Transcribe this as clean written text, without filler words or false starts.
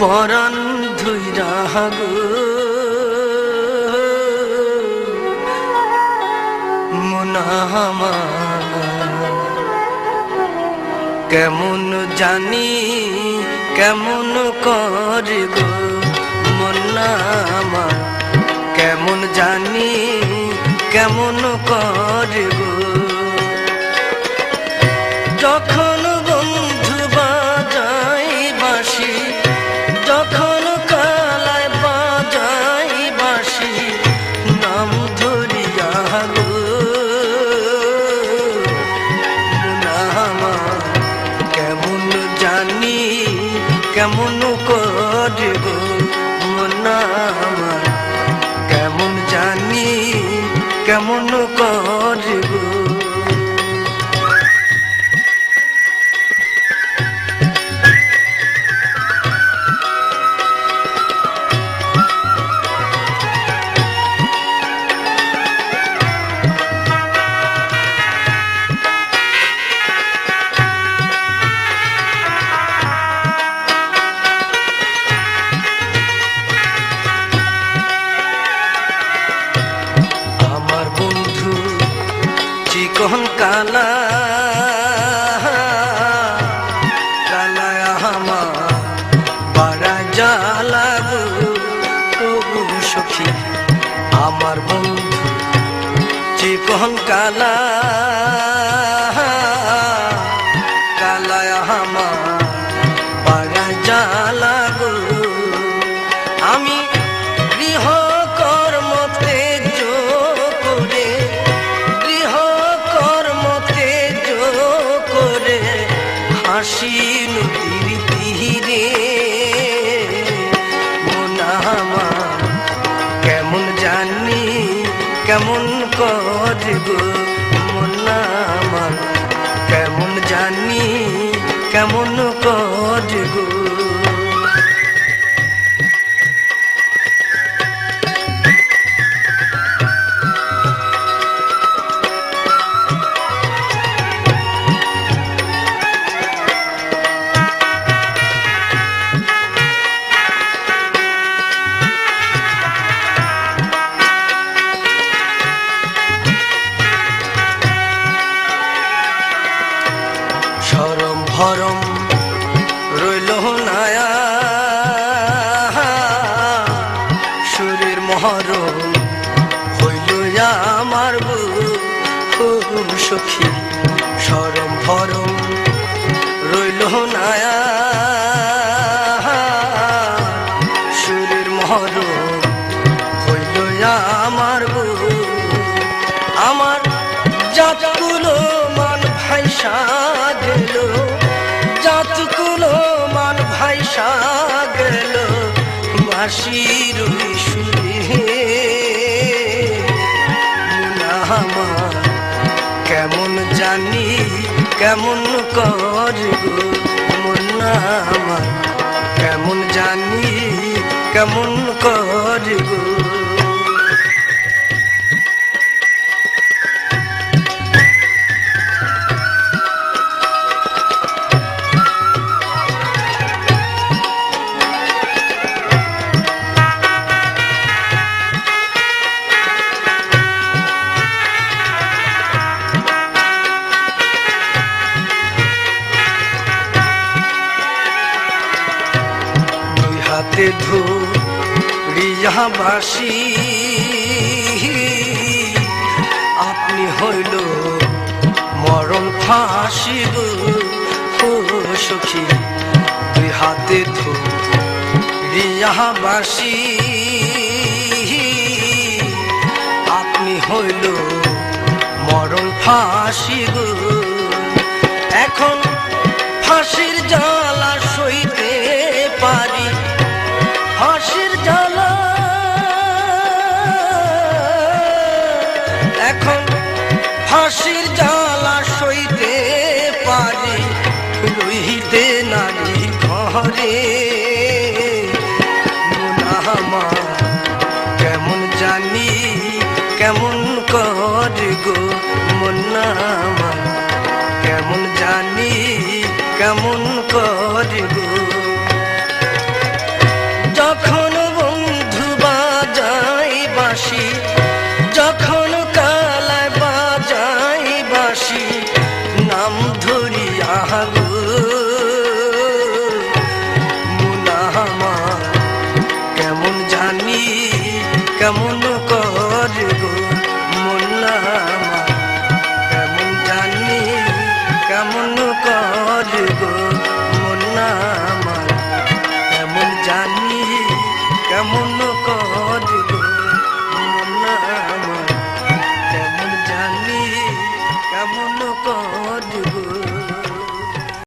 পরাণ ধুইরা গো মুনামা কেমন জানি কেমন করে গো মুনামা কেমন জানি কেমন করে গো যখন বন্ধু বাজাই বাঁশি যখন কালায় বাজাই বাঁশি নাম ধরিয়া গো মুনামা কেমন জানি কেমন করে গো মুনামা কেমন জানি কেমন করে গো চিকন কালা কালায় আমার বাড়া জ্বালা গো সখী আমার বন্ধু চিকন কালা কালায় আমার বাড়া জ্বালা গো আমি গৃহ কর্ম তেজ করে হাসি নদীর তীরে মুনামা কেমন জানি কেমন করে গো মুনামা কেমন জানি কেমন করে গো শরম ভরম রইল নায়া শরীর মহরম হইল আমার সখী শরম ভরম রইল নায়া শরীর মহরম হইল আমার আমার জাতগুলো মান ভাইসা গেল জাতগুলো মান ভাইসা গেল বাঁশির সুরে মুনামা কেমন জানি কেমন করে গো মুনামা কেমন জানি কেমন করে গো হাতে ধরিয়া বাঁশি আপনি হইল মরণ ফাঁসি গো সখী দুই হাতে ধরিয়া বাঁশি আপনি হইল মরণ ফাঁসি গো এখন ফাঁসির জ্বালা সইতে পারি ফাঁসির জ্বালা এখন ফাঁসির জ্বালা সইতে পারি রইতে নারী ঘরে মুনামা কেমন জানি কেমন করে গো মুনামা কেমন জানি কেমন করে গো যখন বন্ধু বাজাই বাঁশি, যখন কালায় বাজাই বাঁশি, নাম ধরিয়া গো মুনা আমার কেমন জানি কেমন কর গো মুনা আমার কেমন জানি কেমন কর গো মুনা আমার কেমন জানি কেমন